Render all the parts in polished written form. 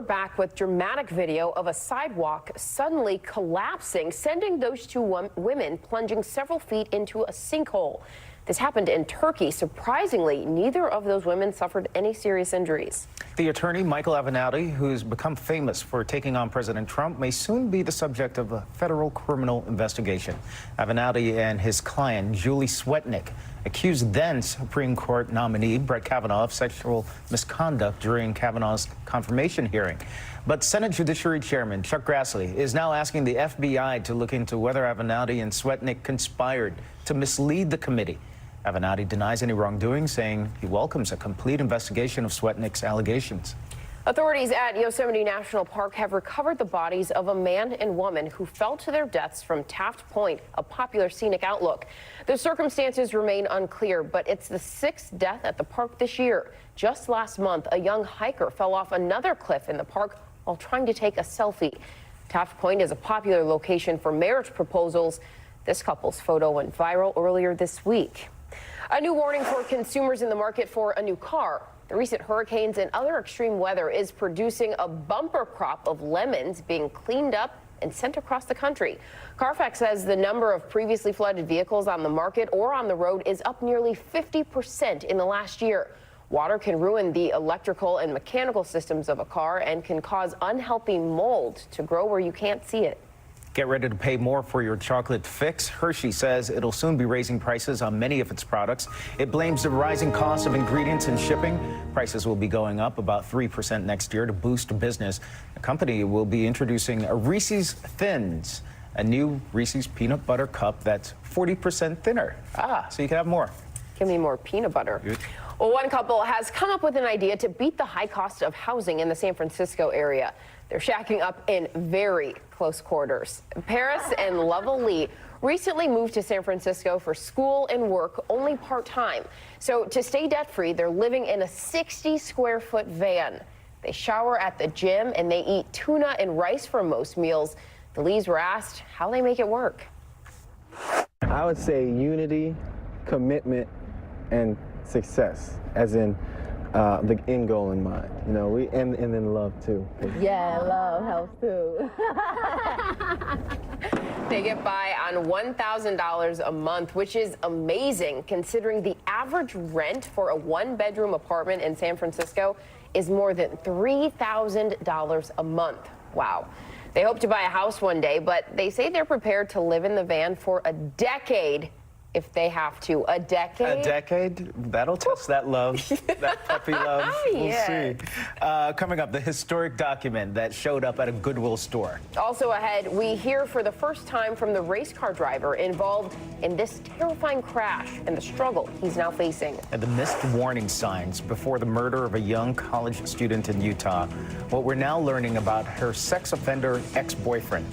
we're back with dramatic video of a sidewalk suddenly collapsing, sending those two women plunging several feet into a sinkhole. This happened in Turkey. Surprisingly, neither of those women suffered any serious injuries. The attorney, Michael Avenatti, who's become famous for taking on President Trump, may soon be the subject of a federal criminal investigation. Avenatti and his client, Julie Swetnick, accused then Supreme Court nominee Brett Kavanaugh of sexual misconduct during Kavanaugh's confirmation hearing. But Senate Judiciary Chairman Chuck Grassley is now asking the FBI to look into whether Avenatti and Swetnick conspired to mislead the committee. Avenatti denies any wrongdoing, saying he welcomes a complete investigation of Swetnick's allegations. Authorities at Yosemite National Park have recovered the bodies of a man and woman who fell to their deaths from Taft Point, a popular scenic outlook. The circumstances remain unclear, but it's the sixth death at the park this year. Just last month, a young hiker fell off another cliff in the park while trying to take a selfie. Taft Point is a popular location for marriage proposals. This couple's photo went viral earlier this week. A new warning for consumers in the market for a new car. The recent hurricanes and other extreme weather is producing a bumper crop of lemons being cleaned up and sent across the country. Carfax says the number of previously flooded vehicles on the market or on the road is up nearly 50% in the last year. Water can ruin the electrical and mechanical systems of a car and can cause unhealthy mold to grow where you can't see it. Get ready to pay more for your chocolate fix. Hershey says it'll soon be raising prices on many of its products. It blames the rising cost of ingredients and shipping. Prices will be going up about 3% next year to boost business. The company will be introducing a Reese's Thins, a new Reese's peanut butter cup that's 40% thinner. So you can have more. Give me more peanut butter. Good. Well, one couple has come up with an idea to beat the high cost of housing in the San Francisco area. They're shacking up in very close quarters. Paris and Lovell Lee recently moved to San Francisco for school and work only part-time. So to stay debt-free, they're living in a 60-square-foot van. They shower at the gym and they eat tuna and rice for most meals. The Lees were asked how they make it work. I would say unity, commitment, and success, as in the end goal in mind, you know, and then love too. Yeah, love helps too. They get by on $1,000 a month, which is amazing considering the average rent for a one-bedroom apartment in San Francisco is more than $3,000 a month. Wow. They hope to buy a house one day, but they say they're prepared to live in the van for a decade if they have to. A decade? A decade? That'll test that love, that puppy love. We'll see. Coming up, the historic document that showed up at a Goodwill store. Also ahead, we hear for the first time from the race car driver involved in this terrifying crash and the struggle he's now facing. And the missed warning signs before the murder of a young college student in Utah. What we're now learning about her sex offender ex-boyfriend.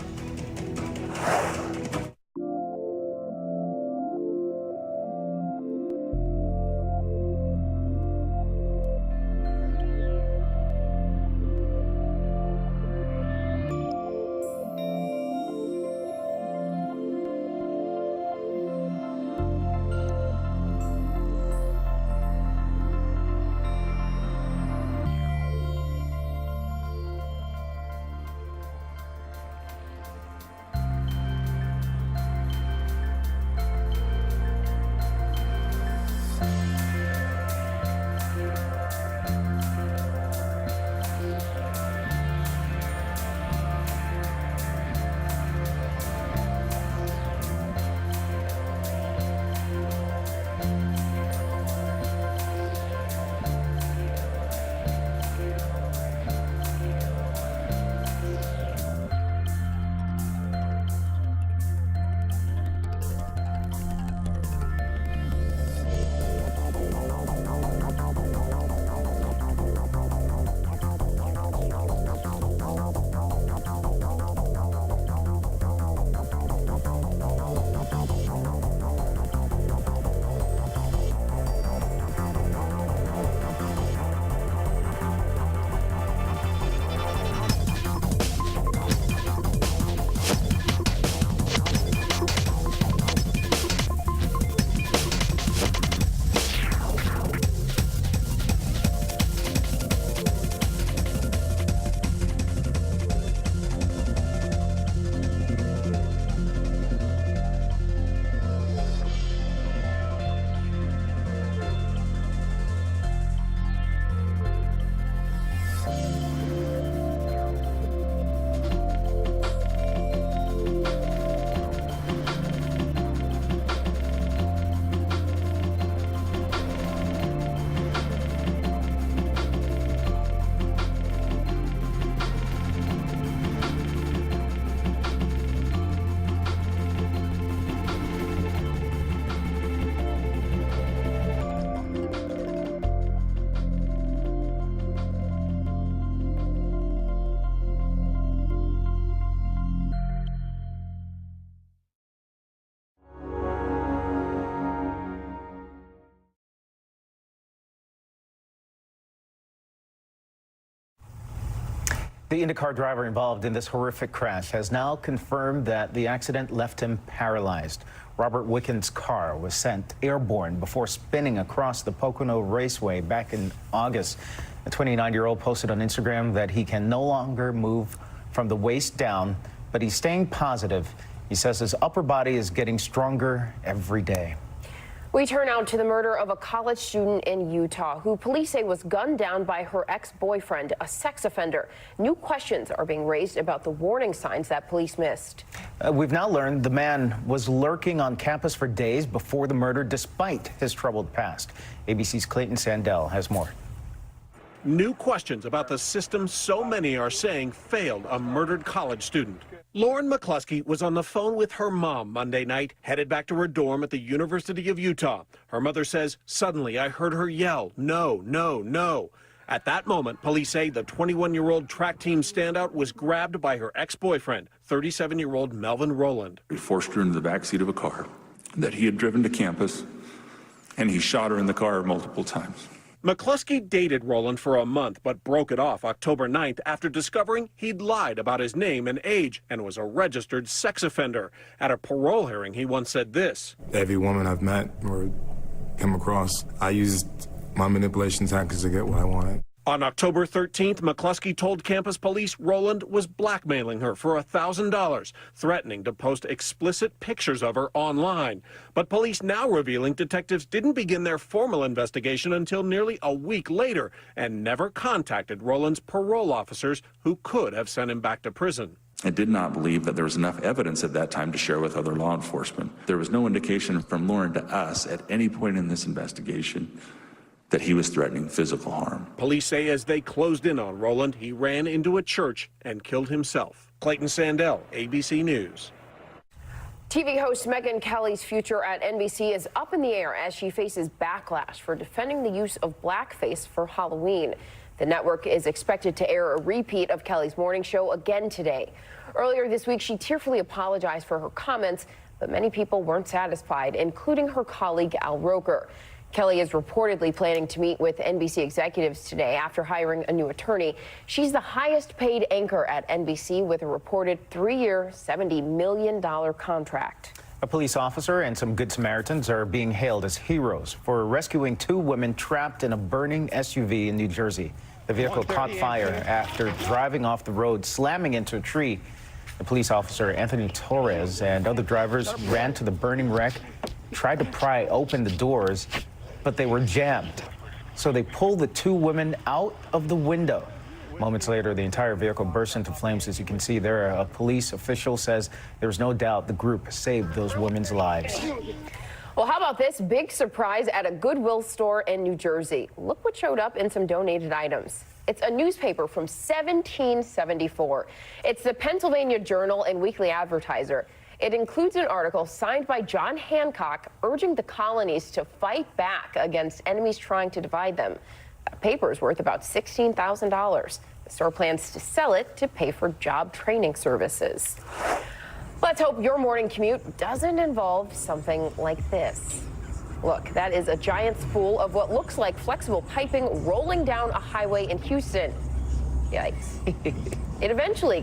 The IndyCar driver involved in this horrific crash has now confirmed that the accident left him paralyzed. Robert Wicken's car was sent airborne before spinning across the Pocono Raceway back in August. The 29-year-old posted on Instagram that he can no longer move from the waist down, but he's staying positive. He says his upper body is getting stronger every day. We turn now to the murder of a college student in Utah who police say was gunned down by her ex-boyfriend, a sex offender. New questions are being raised about the warning signs that police missed. We've now learned the man was lurking on campus for days before the murder, despite his troubled past. ABC's Clayton Sandell has more. New questions about the system so many are saying failed a murdered college student. Lauren McCluskey was on the phone with her mom Monday night, headed back to her dorm at the University of Utah. Her mother says, "Suddenly I heard her yell, 'No, no, no.' At that moment, police say the 21-year-old track team standout was grabbed by her ex-boyfriend, 37-year-old Melvin Rowland. He forced her into the backseat of a car that he had driven to campus, and he shot her in the car multiple times. McCluskey dated Rowland for a month, but broke it off October 9th after discovering he'd lied about his name and age and was a registered sex offender. At a parole hearing, he once said this. Every woman I've met or come across, I used my manipulation tactics to get what I wanted. On October 13th, McCluskey told campus police Rowland was blackmailing her for $1,000, threatening to post explicit pictures of her online. But police now revealing detectives didn't begin their formal investigation until nearly a week later and never contacted Rowland's parole officers who could have sent him back to prison. I did not believe that there was enough evidence at that time to share with other law enforcement. There was no indication from Lauren to us at any point in this investigation that he was threatening physical harm. Police say as they closed in on Rowland, he ran into a church and killed himself. Clayton Sandell, ABC News. TV host Megyn Kelly's future at NBC is up in the air as she faces backlash for defending the use of blackface for Halloween. The network is expected to air a repeat of Kelly's morning show again today. Earlier this week, she tearfully apologized for her comments, but many people weren't satisfied, including her colleague Al Roker. Kelly is reportedly planning to meet with NBC executives today after hiring a new attorney. She's the highest paid anchor at NBC with a reported 3-year, $70 million contract. A police officer and some Good Samaritans are being hailed as heroes for rescuing 2 women trapped in a burning SUV in New Jersey. The vehicle caught fire after driving off the road, slamming into a tree. The police officer, Anthony Torres, and other drivers ran to the burning wreck, tried to pry open the doors, but they were jammed. So they pulled the 2 women out of the window. Moments later, the entire vehicle burst into flames. As you can see there, a police official says there's no doubt the group saved those women's lives. Well, how about this big surprise at a Goodwill store in New Jersey? Look what showed up in some donated items. It's a newspaper from 1774. It's the Pennsylvania Journal and Weekly Advertiser. It includes an article signed by John Hancock urging the colonies to fight back against enemies trying to divide them. That paper is worth about $16,000. The store plans to sell it to pay for job training services. Let's hope your morning commute doesn't involve something like this. Look, that is a giant spool of what looks like flexible piping rolling down a highway in Houston. Yikes. It eventually